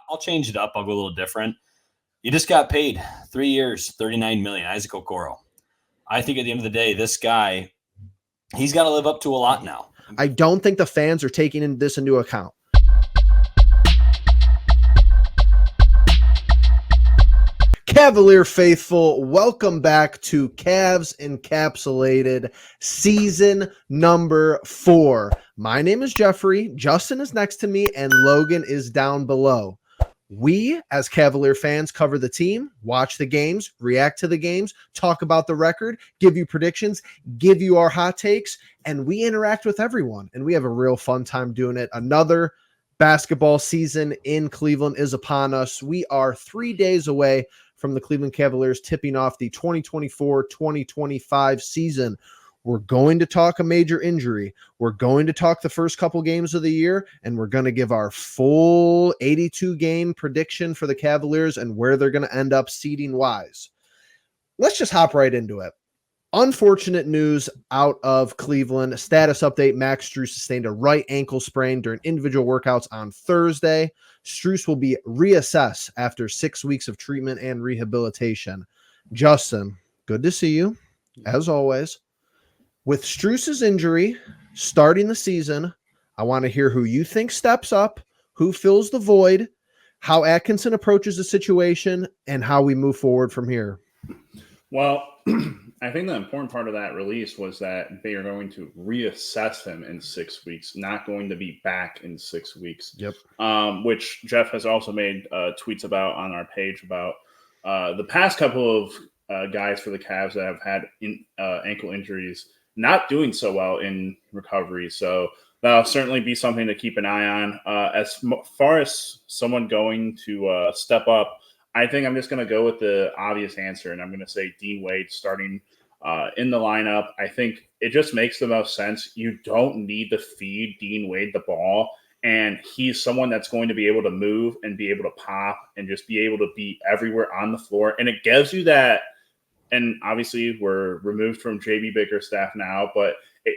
I'll change it up. I'll go a little different. You just got paid 3 years, $39 million, Isaac Okoro. I think at the end of the day, this guy, he's got to live up to a lot now. I don't think the fans are taking this into account. Cavalier faithful, welcome back to Cavs Encapsulated season number 4. My name is Jeffrey, Justin is next to me, and Logan is down below. We, as Cavalier fans, cover the team, watch the games, react to the games, talk about the record, give you predictions, give you our hot takes, and we interact with everyone, and we have a real fun time doing it. Another basketball season in Cleveland is upon us. We are 3 days away from the Cleveland Cavaliers tipping off the 2024-2025 season. We're going to talk a major injury. We're going to talk the first couple games of the year, and we're going to give our full 82-game prediction for the Cavaliers and where they're going to end up seeding-wise. Let's just hop right into it. Unfortunate news out of Cleveland. Status update, Max Strus sustained a right ankle sprain during individual workouts on Thursday. Strus will be reassessed after 6 weeks of treatment and rehabilitation. Justin, good to see you, as always. With Strus's injury starting the season, I want to hear who you think steps up, who fills the void, how Atkinson approaches the situation, and how we move forward from here. Well, I think the important part of that release was that they are going to reassess him in 6 weeks, not going to be back in 6 weeks. Yep. Which Jeff has also made tweets about on our page about the past couple of guys for the Cavs that have had ankle injuries not doing so well in recovery. So that'll certainly be something to keep an eye on. As far as someone going to step up, I think I'm just going to go with the obvious answer, and I'm going to say Dean Wade starting in the lineup. I think it just makes the most sense. You don't need to feed Dean Wade the ball, and he's someone that's going to be able to move and be able to pop and just be able to be everywhere on the floor. And it gives you that, and obviously we're removed from JB Bickerstaff now, but it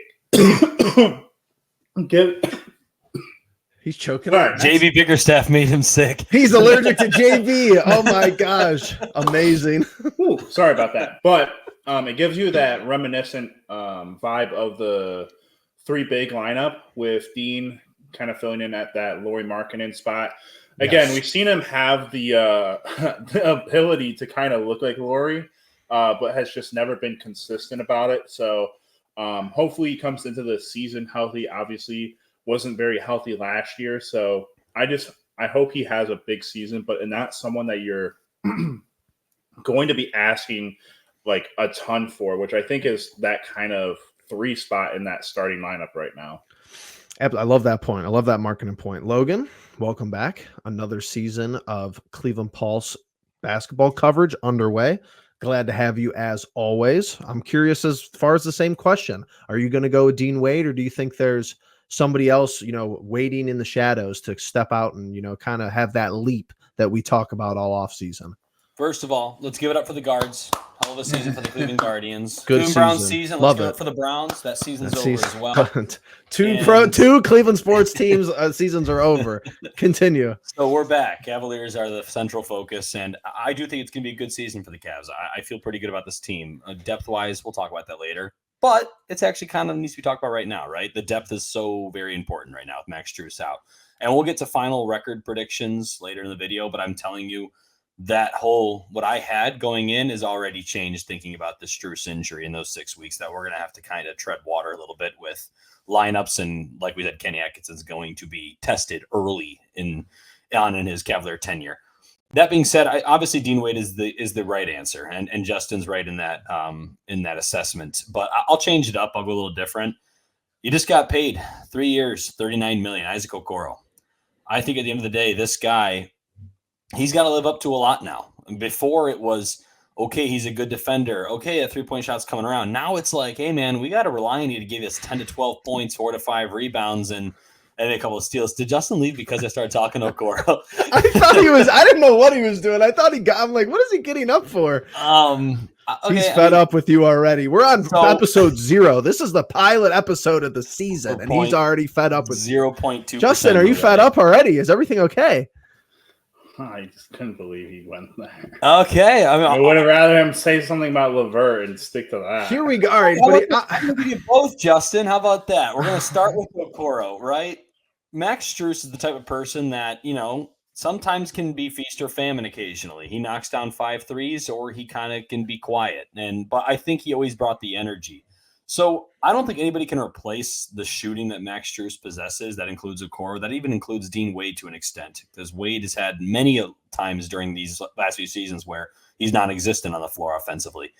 He's choking. Right. JB Bickerstaff made him sick. He's allergic to JB. Oh my gosh. Amazing. Ooh, sorry about that. But it gives you that reminiscent vibe of the three big lineup with Dean kind of filling in at that Lauri Markkanen spot. Again, yes. We've seen him have the ability to kind of look like Lauri, but has just never been consistent about it. So hopefully he comes into the season healthy. Obviously wasn't very healthy last year. So I hope he has a big season, but not someone that you're going to be asking like a ton for, which I think is that kind of 3 spot in that starting lineup right now. I love that point. I love that marketing point. Logan, welcome back. Another season of Cleveland Pulse basketball coverage underway. Glad to have you as always. I'm curious as far as the same question. Are you going to go with Dean Wade, or do you think there's somebody else, waiting in the shadows to step out and, kind of have that leap that we talk about all off season? First of all, let's give it up for the guards. Hell of a season for the Cleveland Guardians. Good Cleveland Browns season. Let's give it up for the Browns. That season's over as well. Two Cleveland sports teams seasons are over. Continue. So we're back. Cavaliers are the central focus, and I do think it's going to be a good season for the Cavs. I feel pretty good about this team. Depth-wise, we'll talk about that later. But it's actually kind of needs to be talked about right now, right? The depth is so very important right now with Max Strus out. And we'll get to final record predictions later in the video, but I'm telling you, that whole what I had going in is already changed thinking about the Strus injury in those 6 weeks that we're going to have to kind of tread water a little bit with lineups. And like we said, Kenny Atkinson's going to be tested early in his Cavalier tenure. That being said, obviously Dean Wade is the right answer, and Justin's right in that assessment. But I'll change it up. I'll go a little different. You just got paid 3 years, $39 million, Isaac Okoro. I think at the end of the day, this guy, he's got to live up to a lot now. Before it was, okay, he's a good defender. Okay, a 3-point shot's coming around. Now it's like, hey, man, we got to rely on you to give us 10 to 12 points, 4 to 5 rebounds, and a couple of steals. Did Justin leave because I started talking to Okoro? I didn't know what he was doing. I thought I'm like, what is he getting up for? Okay, he's fed up with you already. We're on episode 0. This is the pilot episode of the season, and he's already fed up with 0.2%. Justin, are you fed up already? Is everything okay? I just couldn't believe he went there. Okay, I would have rather him say something about LeVert and stick to that. Here we go. All right, I'm buddy. going to give you both, Justin. How about that? We're going to start with Okoro, right? Max Strus is the type of person that, sometimes can be feast or famine occasionally. He knocks down 5 threes or he kind of can be quiet. But I think he always brought the energy. So I don't think anybody can replace the shooting that Max Strus possesses. That includes Okoro. That even includes Dean Wade to an extent, because Wade has had many times during these last few seasons where he's non-existent on the floor offensively.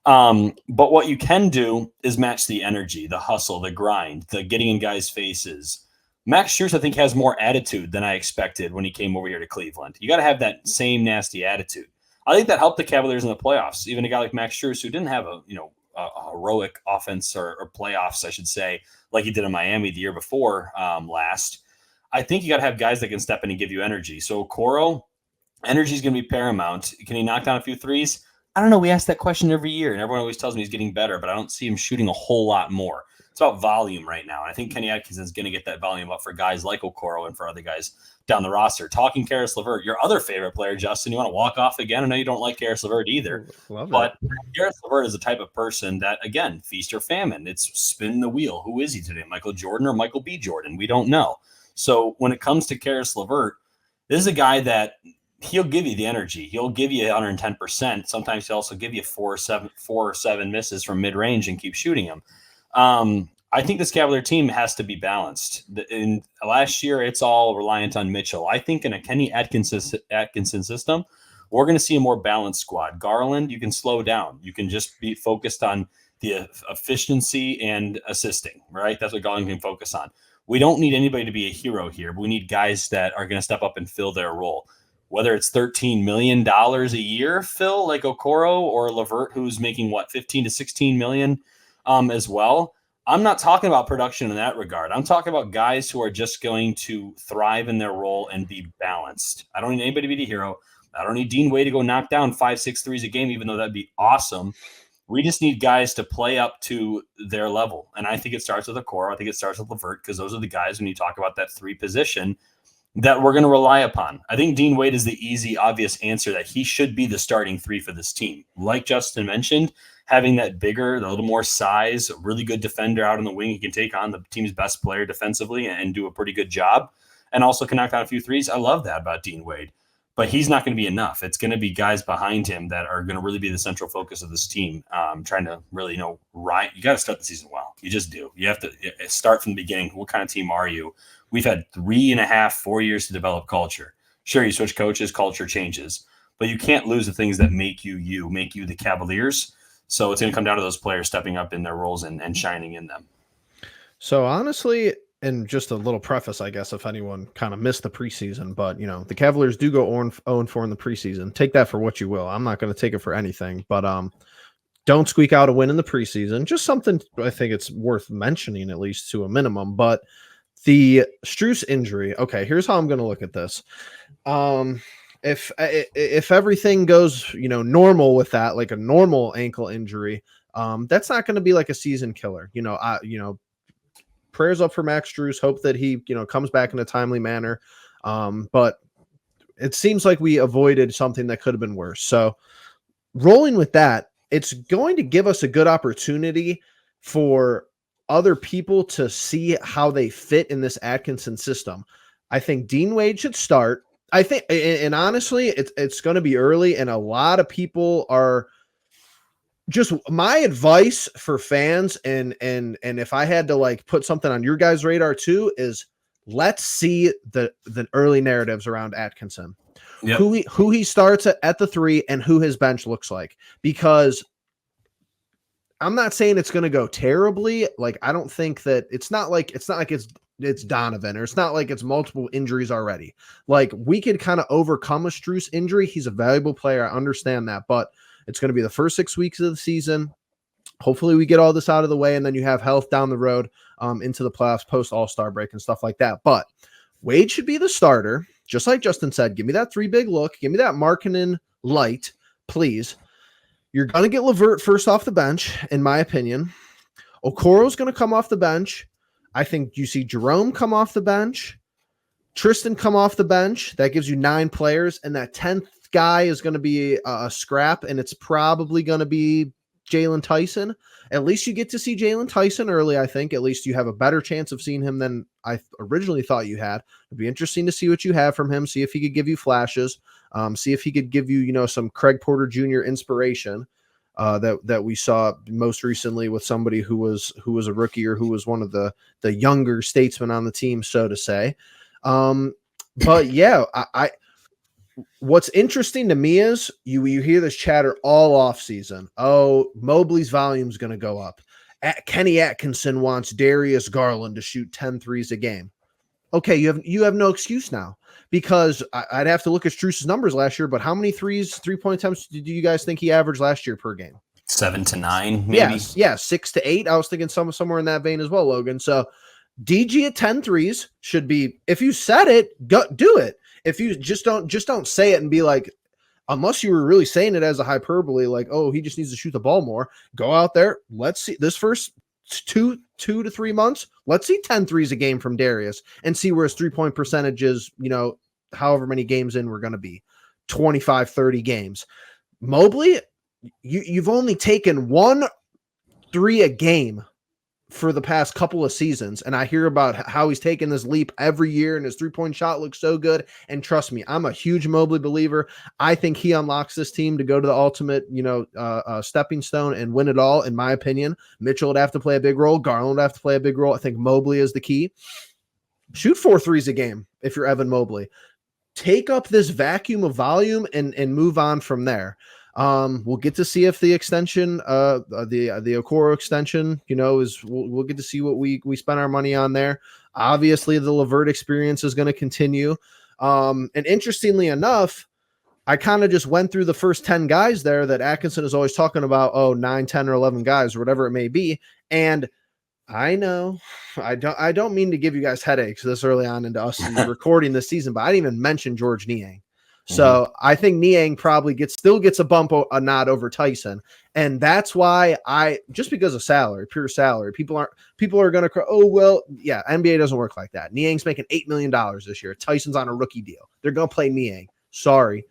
But what you can do is match the energy, the hustle, the grind, the getting in guys' faces. Max Strus, I think, has more attitude than I expected when he came over here to Cleveland. You got to have that same nasty attitude. I think that helped the Cavaliers in the playoffs. Even a guy like Max Strus, who didn't have a heroic offense or playoffs, I should say, like he did in Miami the year before last. I think you got to have guys that can step in and give you energy. So Okoro, energy is going to be paramount. Can he knock down a few threes? I don't know. We ask that question every year, and everyone always tells me he's getting better, but I don't see him shooting a whole lot more. It's about volume right now. And I think Kenny Atkinson is going to get that volume up for guys like Okoro and for other guys down the roster. Talking Karis LeVert, your other favorite player, Justin, you want to walk off again? I know you don't like Karis LeVert either. Love but Karis LeVert is the type of person that, again, feast or famine. It's spin the wheel. Who is he today? Michael Jordan or Michael B. Jordan? We don't know. So when it comes to Karis LeVert, this is a guy that he'll give you the energy. He'll give you 110%. Sometimes he'll also give you 4 or 7 misses from mid-range and keep shooting them. I think this Cavalier team has to be balanced. In last year, it's all reliant on Mitchell. I think in a Kenny Atkinson system, we're going to see a more balanced squad. Garland, you can slow down. You can just be focused on the efficiency and assisting, right? That's what Garland can focus on. We don't need anybody to be a hero here, but we need guys that are going to step up and fill their role. Whether it's $13 million a year, Phil, like Okoro, or LeVert, who's making, $15 to $16 million as well. I'm not talking about production in that regard. I'm talking about guys who are just going to thrive in their role and be balanced. I don't need anybody to be the hero. I don't need Dean Wade to go knock down 5-6 threes a game, even though that'd be awesome. We just need guys to play up to their level. And I think it starts with Okoro. I think it starts with LeVert, because those are the guys, when you talk about that 3 position, that we're going to rely upon. I think Dean Wade is the easy, obvious answer that he should be the starting 3 for this team. Like Justin mentioned, having that bigger, a little more size, a really good defender out on the wing. He can take on the team's best player defensively and do a pretty good job, and also can knock down a few threes. I love that about Dean Wade, but he's not going to be enough. It's going to be guys behind him that are going to really be the central focus of this team, trying to really, right. You got to start the season well. You just do. You have to start from the beginning. What kind of team are you? We've had 3.5, 4 years to develop culture. Sure, you switch coaches, culture changes, but you can't lose the things that make you the Cavaliers. So it's going to come down to those players stepping up in their roles and shining in them. So honestly, and just a little preface, I guess, if anyone kind of missed the preseason, but the Cavaliers do go 0-4 in the preseason. Take that for what you will. I'm not going to take it for anything, but don't squeak out a win in the preseason. Just something I think it's worth mentioning, at least to a minimum. But the Strus injury, okay, here's how I'm going to look at this. If everything goes, normal with that, like a normal ankle injury, that's not going to be like a season killer. Prayers up for Max Strus. Hope that he, comes back in a timely manner. But it seems like we avoided something that could have been worse. So rolling with that, it's going to give us a good opportunity for other people to see how they fit in this Atkinson system. I think Dean Wade should start. I think, and honestly, it's going to be early, and a lot of people are just my advice for fans. And if I had to put something on your guys' radar too, is let's see the early narratives around Atkinson, yep. who he starts at the 3 and who his bench looks like, because I'm not saying it's going to go terribly. I don't think that it's not like it's Donovan, or it's not like it's multiple injuries already. We could kind of overcome a Strus injury. He's a valuable player. I understand that, but it's going to be the first 6 weeks of the season. Hopefully we get all this out of the way, and then you have health down the road into the playoffs, post All-Star break and stuff like that. But Wade should be the starter. Just like Justin said, give me that 3 big look. Give me that Markkanen light, please. You're going to get LeVert first off the bench, in my opinion. Okoro's going to come off the bench. I think you see Jerome come off the bench. Tristan come off the bench. That gives you 9 players, and that 10th guy is going to be a scrap, and it's probably going to be Jalen Tyson. At least you get to see Jalen Tyson early, I think. At least you have a better chance of seeing him than I originally thought you had. It'd be interesting to see what you have from him, see if he could give you flashes, see if he could give you, some Craig Porter Jr. inspiration that we saw most recently with somebody who was a rookie or who was one of the younger statesmen on the team, so to say. But yeah, I what's interesting to me is you hear this chatter all off season. Oh, Mobley's volume is going to go up. Kenny Atkinson wants Darius Garland to shoot 10 threes a game. Okay, you have no excuse now, because I'd have to look at Strus's numbers last year, but how many 3-point attempts do you guys think he averaged last year per game? 7 to 9, maybe. Yes, yeah, 6 to 8. I was thinking somewhere in that vein as well, Logan. So DG at 10 threes should be, if you said it, do it. If you just don't say it and be like, unless you were really saying it as a hyperbole, like, oh, he just needs to shoot the ball more, go out there. Let's see this first 2 to 3 months. Let's see 10 threes a game from Darius and see where his 3-point percentage is, however many games in we're going to be, 25, 30 games. Mobley, you've only taken 1 3 a game for the past couple of seasons, and I hear about how he's taken this leap every year and his 3-point shot looks so good. And trust me, I'm a huge Mobley believer. I think he unlocks this team to go to the ultimate, stepping stone and win it all, in my opinion. Mitchell would have to play a big role. Garland would have to play a big role. I think Mobley is the key. Shoot 4 threes a game if you're Evan Mobley. Take up this vacuum of volume and move on from there. We'll get to see if the extension, the Okoro extension, we'll get to see what we spend our money on there. Obviously, the LeVert experience is going to continue. And interestingly enough, I kind of just went through the first 10 guys there that Atkinson is always talking about, 9, 10, or 11 guys, or whatever it may be. And I know I don't mean to give you guys headaches this early on into us recording this season, but I didn't even mention George Niang. So I think Niang probably still gets a nod over Tyson. And that's why just because of salary, pure salary, people are going to cry. Oh, well, yeah, NBA doesn't work like that. Niang's making $8 million this year. Tyson's on a rookie deal. They're going to play Niang. Sorry.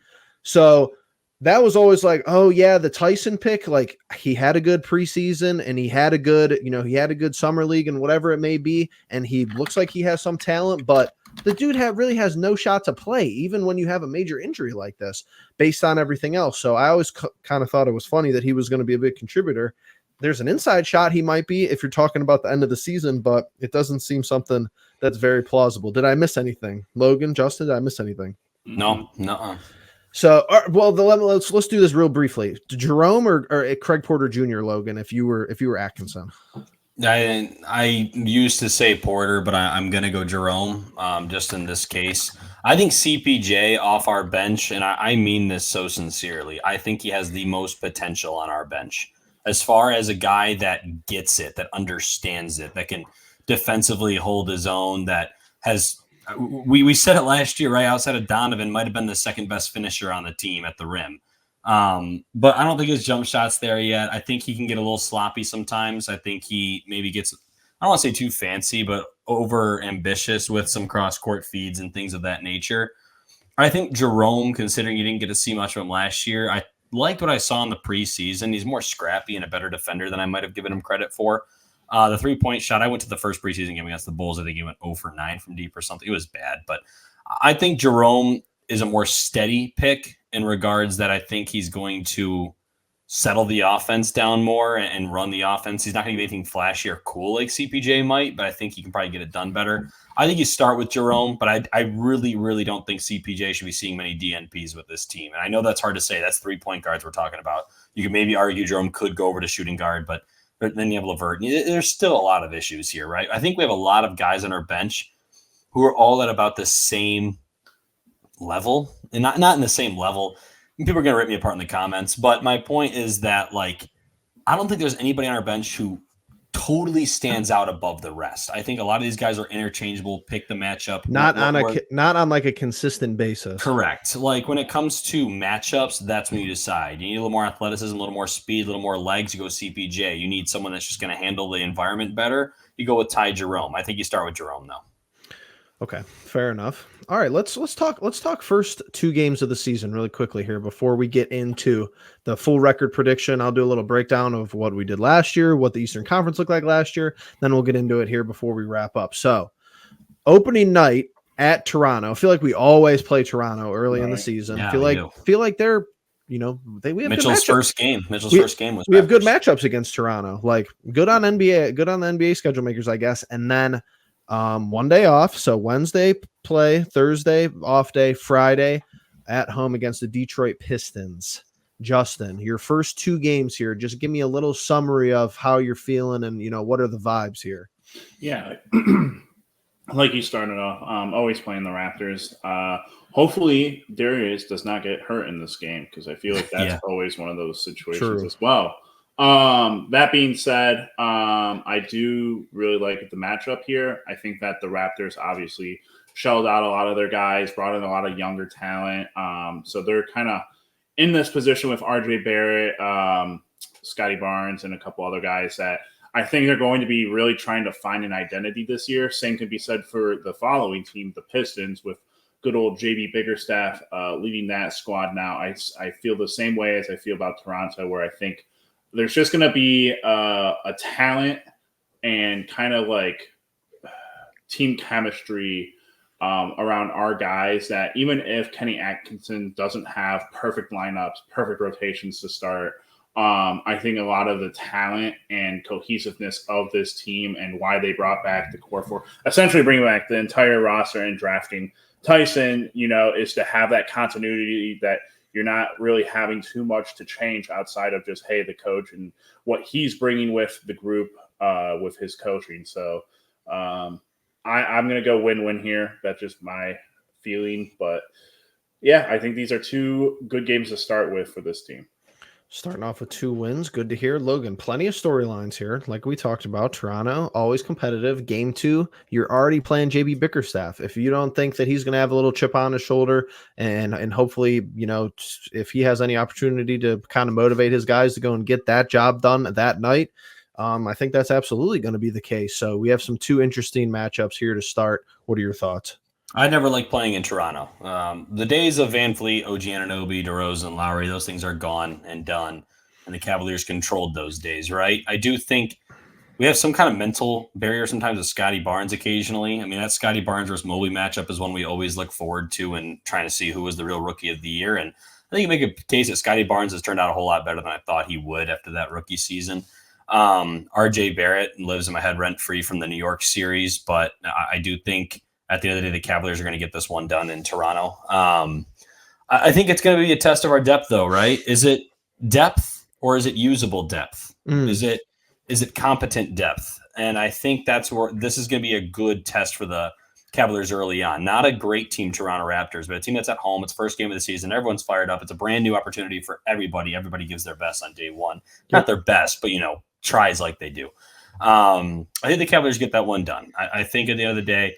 So that was always like, oh yeah, the Tyson pick, like he had a good preseason and he had a good summer league and whatever it may be. And he looks like he has some talent, but the dude really has no shot to play, even when you have a major injury like this, based on everything else. So I always kind of thought it was funny that he was going to be a big contributor. There's an inside shot he might be if you're talking about the end of the season, but it doesn't seem something that's very plausible. Did I miss anything? Logan, Justin, did I miss anything? No. So, let's do this real briefly. Jerome or Craig Porter Jr., Logan, if you were Atkinson. I used to say Porter, but I'm going to go Jerome just in this case. I think CPJ off our bench, and I mean this so sincerely, I think he has the most potential on our bench. As far as a guy that gets it, that understands it, that can defensively hold his own, that has – we said it last year, right, outside of Donovan, might have been the second best finisher on the team at the rim. But I don't think his jump shot's there yet. I think he can get a little sloppy sometimes. I think he maybe gets, I don't want to say too fancy, but over ambitious with some cross court feeds and things of that nature. I think Jerome, considering you didn't get to see much of him last year, I liked what I saw in the preseason. He's more scrappy and a better defender than I might have given him credit for. The 3-point shot, I went to the first preseason game against the Bulls. I think he went 0 for 9 from deep or something. It was bad, but I think Jerome is a more steady pick in regards that I think he's going to settle the offense down more and run the offense. He's not going to be anything flashy or cool like CPJ might, but I think he can probably get it done better. I think you start with Jerome, but I really, really don't think CPJ should be seeing many DNPs with this team. And I know that's hard to say. That's 3-point guards we're talking about. You could maybe argue Jerome could go over to shooting guard, but then you have LeVert. There's still a lot of issues here, right? I think we have a lot of guys on our bench who are all at about the same level, and not in the same level. People are going to rip me apart in the comments, but my point is that, like, I don't think there's anybody on our bench who totally stands out above the rest. I think a lot of these guys are interchangeable, pick the matchup. Not on like a consistent basis. Correct. Like when it comes to matchups, that's when you decide. You need a little more athleticism, a little more speed, a little more legs, you go CPJ. You need someone that's just going to handle the environment better, you go with Ty Jerome. I think you start with Jerome, though. Okay, fair enough. All right, let's talk first two games of the season really quickly here before we get into the full record prediction. I'll do a little breakdown of what we did last year, what the Eastern Conference looked like last year, then we'll get into it here before we wrap up. So, opening night at Toronto. I feel like we always play Toronto early in the Right. season. Yeah, feel we like do. feel like they're, we have Mitchell's good matchups. first game. Mitchell's We, first game was we have good Raptors. matchups against Toronto. Like good on NBA, good on the NBA schedule makers, I guess. And then one day off. So Wednesday play, Thursday off day, Friday at home against the Detroit Pistons. Justin, your first two games here, just give me a little summary of how you're feeling and what are the vibes here. Yeah. Like you started off, always playing the Raptors. Hopefully Darius does not get hurt in this game because I feel like that's Yeah. always one of those situations True. as well. That being said, I do really like the matchup here. I think that the Raptors obviously shelled out a lot of their guys, brought in a lot of younger talent. So they're kind of in this position with RJ Barrett, Scotty Barnes, and a couple other guys that I think they're going to be really trying to find an identity this year. Same can be said for the following team, the Pistons, with good old JB Biggerstaff leading that squad now. I feel the same way as I feel about Toronto, where I think there's just going to be a talent and kind of like team chemistry around our guys that even if Kenny Atkinson doesn't have perfect lineups, perfect rotations to start, I think a lot of the talent and cohesiveness of this team and why they brought back the core four, essentially bringing back the entire roster and drafting Tyson, is to have that continuity that you're not really having too much to change outside of just, hey, the coach and what he's bringing with the group with his coaching. So I'm going to go win-win here. That's just my feeling. But, yeah, I think these are two good games to start with for this team. Starting off with 2 wins. Good to hear. Logan, plenty of storylines here. Like we talked about, Toronto, always competitive. Game 2, you're already playing JB Bickerstaff. If you don't think that he's going to have a little chip on his shoulder and hopefully, if he has any opportunity to kind of motivate his guys to go and get that job done that night, I think that's absolutely going to be the case. So we have some 2 interesting matchups here to start. What are your thoughts? I never liked playing in Toronto. The days of Van Fleet, OG Anunoby, DeRozan, Lowry, those things are gone and done. And the Cavaliers controlled those days, right? I do think we have some kind of mental barrier sometimes with Scotty Barnes occasionally. I mean, that Scotty Barnes versus Mobley matchup is one we always look forward to and trying to see who was the real rookie of the year. And I think you make a case that Scotty Barnes has turned out a whole lot better than I thought he would after that rookie season. RJ Barrett lives in my head rent free from the New York series, but I do think at the end of the day, the Cavaliers are going to get this one done in Toronto. I think it's going to be a test of our depth, though, right? Is it depth or is it usable depth? Is it competent depth? And I think that's where this is going to be a good test for the Cavaliers early on. Not a great team, Toronto Raptors, but a team that's at home. It's first game of the season. Everyone's fired up. It's a brand new opportunity for everybody. Everybody gives their best on day one. Not their best, but, tries like they do. I think the Cavaliers get that one done. I think at the end of the day,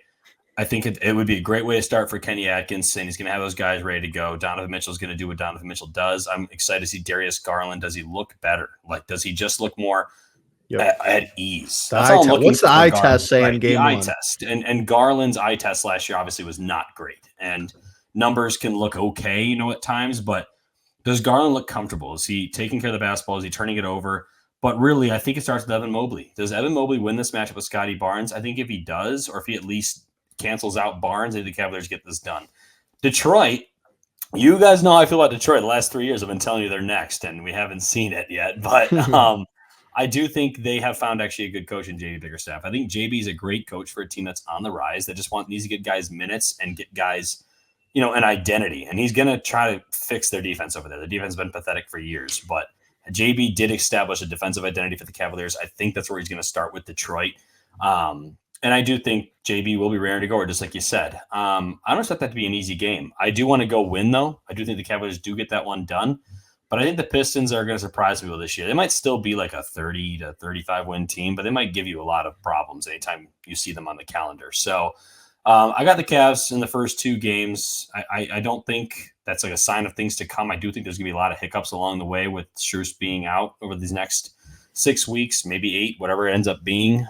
I think it would be a great way to start for Kenny Atkinson. He's going to have those guys ready to go. Donovan Mitchell's going to do what Donovan Mitchell does. I'm excited to see Darius Garland. Does he look better? Like, does he just look more at ease? That's all I'm looking What's the for eye Garland. test saying Right, game the eye 1? test. And Garland's eye test last year obviously was not great. And numbers can look okay, at times, but does Garland look comfortable? Is he taking care of the basketball? Is he turning it over? But really, I think it starts with Evan Mobley. Does Evan Mobley win this matchup with Scotty Barnes? I think if he does, or if he at least cancels out Barnes, I think the Cavaliers get this done. Detroit, you guys know how I feel about Detroit. The last 3 years I've been telling you they're next, and we haven't seen it yet. But I do think they have found actually a good coach in JB Bickerstaff. I think JB is a great coach for a team that's on the rise. That just needs to get guys minutes and get guys, an identity. And he's going to try to fix their defense over there. The defense has been pathetic for years, but JB did establish a defensive identity for the Cavaliers. I think that's where he's going to start with Detroit. And I do think JB will be raring to go, just like you said. I don't expect that to be an easy game. I do want to go win, though. I do think the Cavaliers do get that one done. But I think the Pistons are going to surprise people this year. They might still be like a 30 to 35 win team, but they might give you a lot of problems anytime you see them on the calendar. So I got the Cavs in the first 2 games. I don't think that's like a sign of things to come. I do think there's going to be a lot of hiccups along the way with Strus being out over these next 6 weeks, maybe 8, whatever it ends up being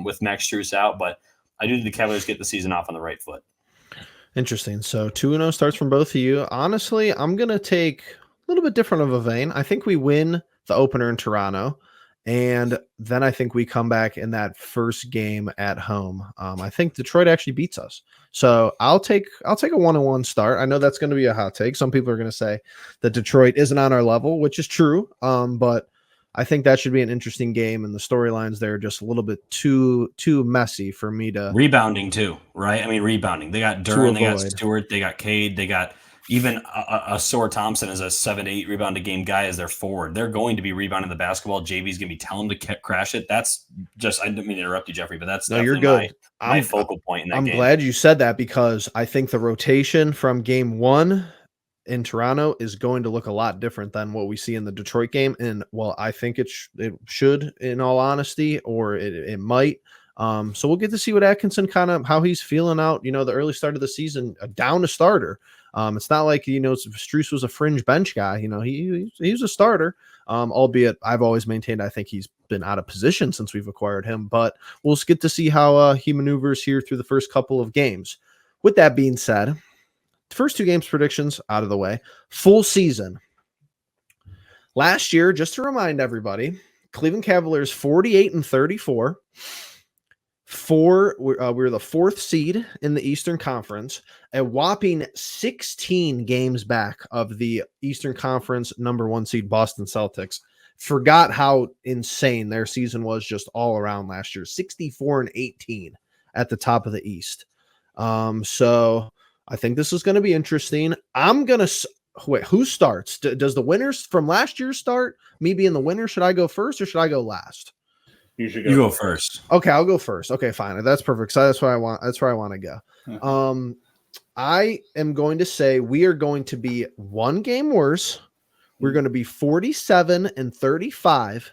with Max Strus out. But I do think the Cavaliers get the season off on the right foot. Interesting. So 2-0 starts from both of you. Honestly, I'm going to take a little bit different of a vein. I think we win the opener in Toronto, and then I think we come back in that first game at home. I think Detroit actually beats us. So I'll take a 1-1 start. I know that's going to be a hot take. Some people are going to say that Detroit isn't on our level, which is true. But I think that should be an interesting game, and the storylines there are just a little bit too messy for me to rebounding too, right? I mean, rebounding. They got Duran, they got avoid. Stewart, they got Cade, they got even a Sore Thompson as a 7-8 rebound a game guy as their forward. They're going to be rebounding the basketball. JV's going to be telling them to crash it. That's just, I didn't mean to interrupt you, Jeffrey, but that's No, you're definitely good. my focal point in that I'm game. glad you said that because I think the rotation from game 1 in Toronto is going to look a lot different than what we see in the Detroit game. And well, I think it should, in all honesty, or it might. So we'll get to see what Atkinson kind of how he's feeling out. The early start of the season, down a starter. It's not like Strus was a fringe bench guy. He's a starter. Albeit I've always maintained I think he's been out of position since we've acquired him. But we'll get to see how he maneuvers here through the first couple of games. With that being said, first 2 games predictions out of the way. Full season. Last year, just to remind everybody, Cleveland Cavaliers 48-34. We were the 4th seed in the Eastern Conference, a whopping 16 games back of the Eastern Conference number 1 seed Boston Celtics. Forgot how insane their season was just all around last year. 64-18 at the top of the East. So I think this is going to be interesting. I'm going to wait. Who starts? Does the winners from last year start? Me being the winner, should I go first or should I go last? You should go. You go first. Okay, I'll go first. Okay, fine. That's perfect. So that's where I want. That's where I want to go. I am going to say we are going to be 1 game worse. We're going to be 47-35,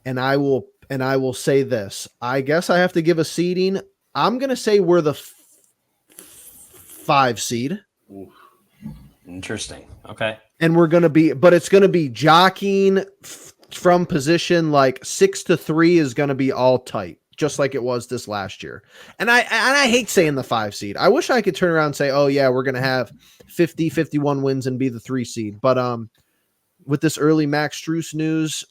and I will say this. I guess I have to give a seeding. I'm going to say we're the 5 seed. Oof. Interesting. Okay. And we're going to be, but it's going to be jockeying from position like 6 to 3 is going to be all tight, just like it was this last year. And I hate saying the 5 seed. I wish I could turn around and say, oh yeah, we're going to have 50-51 wins and be the 3 seed. But with this early Max Strus news,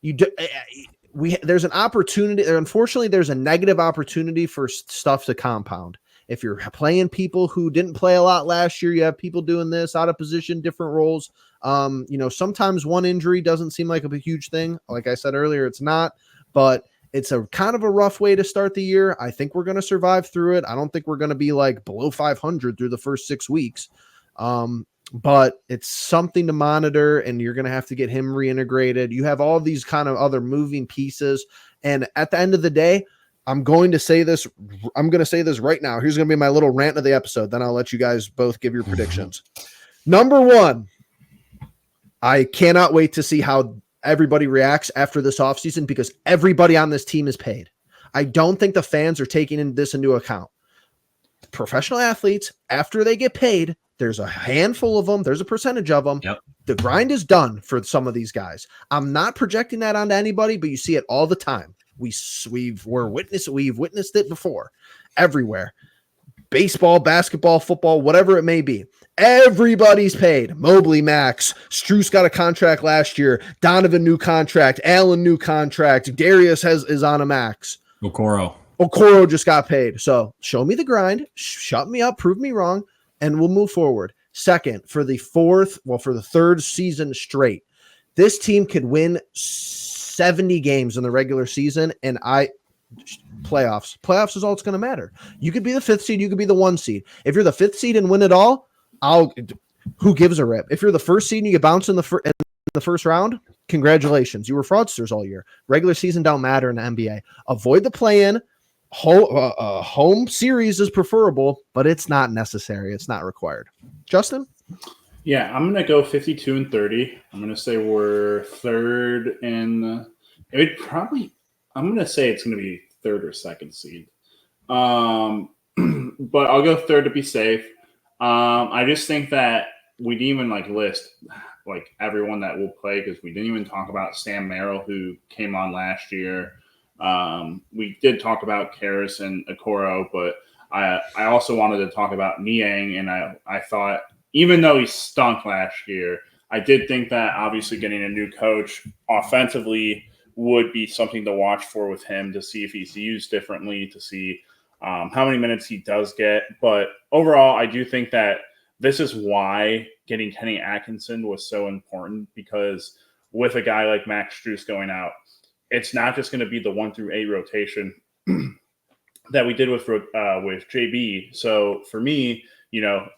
there's an opportunity. Unfortunately, there's a negative opportunity for stuff to compound. If you're playing people who didn't play a lot last year, you have people doing this out of position, different roles. Sometimes one injury doesn't seem like a huge thing. Like I said earlier, it's not, but it's a kind of a rough way to start the year. I think we're going to survive through it. I don't think we're going to be like below 500 through the first 6 weeks. But it's something to monitor, and you're going to have to get him reintegrated. You have all these kind of other moving pieces. And at the end of the day, I'm going to say this right now. Here's going to be my little rant of the episode. Then I'll let you guys both give your predictions. Number 1, I cannot wait to see how everybody reacts after this offseason because everybody on this team is paid. I don't think the fans are taking this into account. Professional athletes, after they get paid, there's a handful of them. There's a percentage of them. Yep. The grind is done for some of these guys. I'm not projecting that onto anybody, but you see it all the time. We've witnessed it before, everywhere. Baseball, basketball, football, whatever it may be. Everybody's paid. Mobley, Max. Strus got a contract last year. Donovan, new contract. Allen, new contract. Darius is on a max. Okoro just got paid. So show me the grind. Shut me up. Prove me wrong. And we'll move forward. Second, for the 3rd season straight, this team could win 70 games in the regular season, and playoffs is all it's going to matter. You could be the 5th seed, you could be the 1 seed. If you're the 5th seed and win it all, who gives a rip? If you're the 1st seed and you get bounced in the first round, congratulations, you were fraudsters all year. Regular season don't matter in the NBA. Avoid the play-in. Home series is preferable, but it's not necessary. It's not required. Justin? Yeah, I'm going to go 52-30. I'm going to say we're 3rd in I'm going to say it's going to be 3rd or 2nd seed. But I'll go 3rd to be safe. I just think that we didn't even list everyone that will play because we didn't even talk about Sam Merrill, who came on last year. We did talk about Karras and Okoro, but I also wanted to talk about Niang, and I thought, even though he stunk last year, I did think that obviously getting a new coach offensively would be something to watch for with him, to see if he's used differently, to see how many minutes he does get. But overall, I do think that this is why getting Kenny Atkinson was so important, because with a guy like Max Strus going out, it's not just going to be the 1 through 8 rotation that we did with JB. So for me,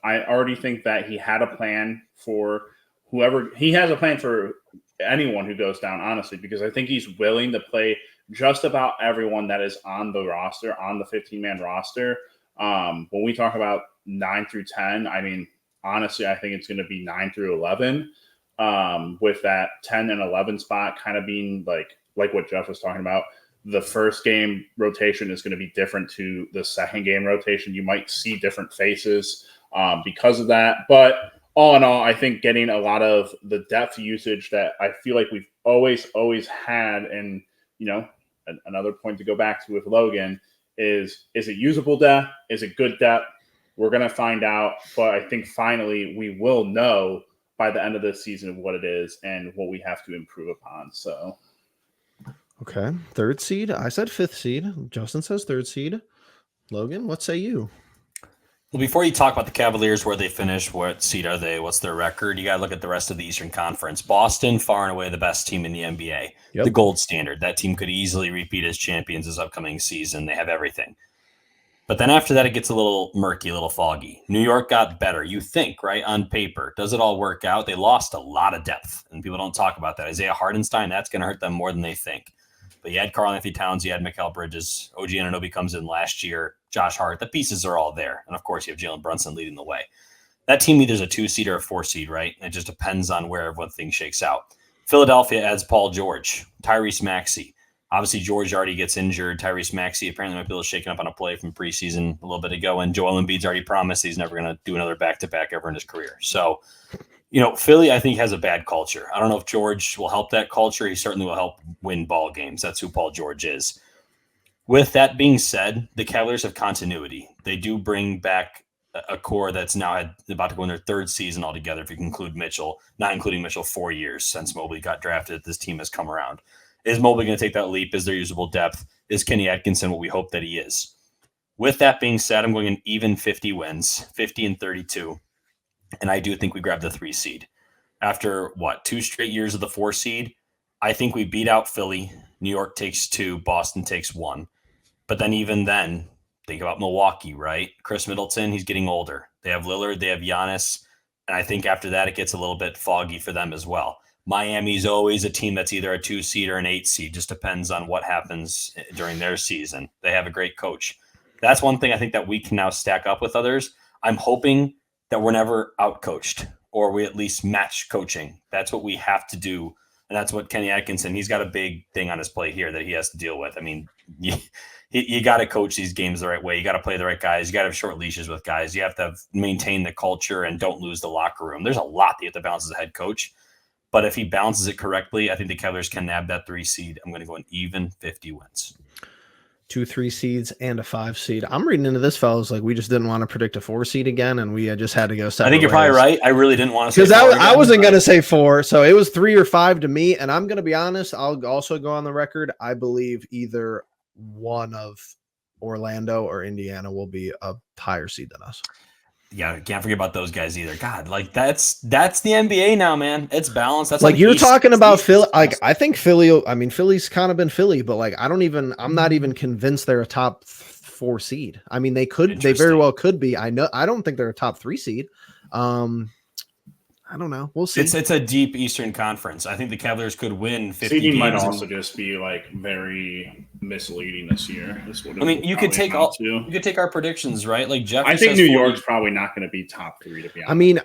I already think that he had a plan for whoever. He has a plan for anyone who goes down, honestly, because I think he's willing to play just about everyone that is on the roster, on the 15-man roster. When we talk about 9 through 10, I mean, honestly, I think it's going to be 9 through 11, with that 10 and 11 spot kind of being like what Jeff was talking about. The first game rotation is going to be different to the second game rotation. You might see different faces because of that. But all in all, I think getting a lot of the depth usage that I feel like we've always had, and another point to go back to with Logan is it usable depth? Is it good depth? We're going to find out. But I think finally we will know by the end of this season what it is and what we have to improve upon. So. Okay. 3rd seed. I said 5th seed. Justin says 3rd seed. Logan, what say you? Well, before you talk about the Cavaliers, where they finish, what seed are they, what's their record, you got to look at the rest of the Eastern Conference. Boston, far and away the best team in the NBA. Yep. The gold standard. That team could easily repeat as champions this upcoming season. They have everything. But then after that, it gets a little murky, a little foggy. New York got better, you think, right, on paper. Does it all work out? They lost a lot of depth, and people don't talk about that. Isaiah Hardenstein, that's going to hurt them more than they think. But you had Karl-Anthony Towns, you had Mikal Bridges, OG Anunoby comes in last year, Josh Hart. The pieces are all there. And, of course, you have Jalen Brunson leading the way. That team either is a 2 seed or a 4 seed, right? It just depends on where everyone things shakes out. Philadelphia adds Paul George, Tyrese Maxey. Obviously, George already gets injured. Tyrese Maxey apparently might be a little shaken up on a play from preseason a little bit ago. And Joel Embiid's already promised he's never going to do another back-to-back ever in his career. So, Philly, I think, has a bad culture. I don't know if George will help that culture. He certainly will help win ball games. That's who Paul George is. With that being said, the Cavaliers have continuity. They do bring back a core that's now about to go in their 3rd season altogether, if you can include Mitchell, not including Mitchell, 4 years since Mobley got drafted. This team has come around. Is Mobley going to take that leap? Is there usable depth? Is Kenny Atkinson what we hope that he is? With that being said, I'm going an even 50 wins, 50-32. And I do think we grab the 3 seed. After, 2 straight years of the 4 seed, I think we beat out Philly. New York takes 2, Boston takes 1. But then even then, think about Milwaukee, right? Chris Middleton, he's getting older. They have Lillard, they have Giannis. And I think after that, it gets a little bit foggy for them as well. Miami's always a team that's either a 2 seed or an 8 seed. Just depends on what happens during their season. They have a great coach. That's one thing I think that we can now stack up with others. I'm hoping that we're never out-coached, or we at least match coaching. That's what we have to do, and that's what Kenny Atkinson, he's got a big thing on his plate here that he has to deal with. I mean, you got to coach these games the right way. You got to play the right guys. You got to have short leashes with guys. You have to maintain the culture and don't lose the locker room. There's a lot that you have to balance as a head coach, but if he balances it correctly, I think the Cavaliers can nab that 3 seed. I'm going to go an even 50 wins. 2 3 seeds and a 5 seed. I'm reading into this, fellas, like we just didn't want to predict a 4 seed again, and we just had to go separate I think you're probably right. I really didn't want to say because I wasn't going to say 4, so it was 3 or 5 to me. And I'm going to be honest. I'll also go on the record. I believe either one of Orlando or Indiana will be a higher seed than us. Yeah, can't forget about those guys either. God, like that's the NBA now, man. It's balanced. That's like you're talking about Philly. Like I think Philly. I mean, Philly's kind of been Philly, but like I'm not even convinced they're a top 4 seed. I mean, they very well could be. I don't think they're a top 3 seed. I don't know. We'll see. It's a deep Eastern Conference. I think the Cavaliers could win 50 seeding games. Might also just be like very misleading this year. I mean, you could take our predictions, right? Like Jeff, I think New York's probably not going to be top 3 to be honest. I mean,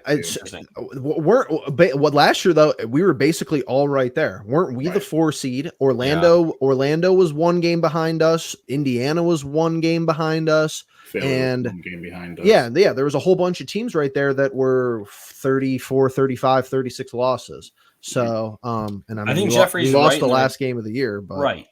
last year though we were basically all right there, weren't we? Right. The 4 seed. Orlando was 1 game behind us. Indiana was 1 game behind us. And 1 game behind us. Yeah, there was a whole bunch of teams right there that were 34, 35, 36 losses. So, and I mean, I think Jeffrey's lost right the last game of the year, but right.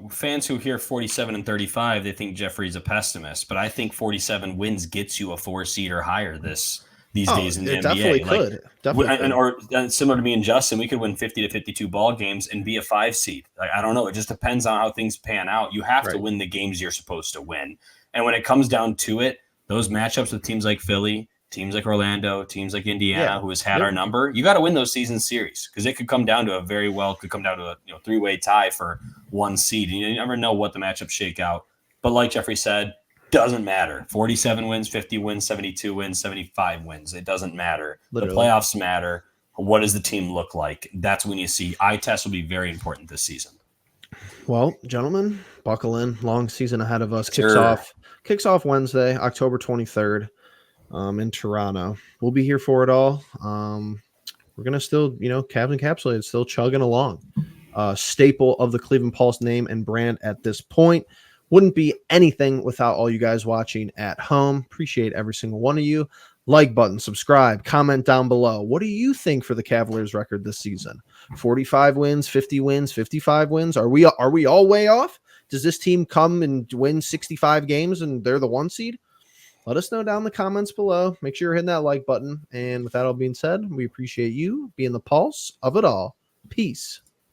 Fans who hear 47 and 35, they think Jeffrey's a pessimist, but I think 47 wins gets you a 4 seed or higher these days in the it NBA. definitely could. And similar to me and Justin, we could win 50 to 52 ball games and be a 5 seed. Like, I don't know. It just depends on how things pan out. You have to win the games you're supposed to win. And when it comes down to it, those matchups with teams like Philly, teams like Orlando, teams like Indiana, who has had our number, you got to win those season series, because it could come down to a 3-way tie for 1 seed. And you never know what the matchups shake out. But like Jeffrey said, doesn't matter. 47 wins, 50 wins, 72 wins, 75 wins. It doesn't matter. Literally. The playoffs matter. What does the team look like? That's when you see eye test will be very important this season. Well, gentlemen, buckle in. Long season ahead of us. Sure. Kicks off Wednesday, October 23rd, in Toronto. We'll be here for it all. We're gonna still, Cavs Encapsulated, still chugging along. Staple of the Cleveland Pulse name and brand at this point. Wouldn't be anything without all you guys watching at home. Appreciate every single one of you. Like button, subscribe, comment down below. What do you think for the Cavaliers record this season? 45 wins, 50 wins, 55 wins? Are we all way off? Does this team come and win 65 games and they're the 1 seed? Let us know down in the comments below. Make sure you're hitting that like button. And with that all being said, we appreciate you being the pulse of it all. Peace.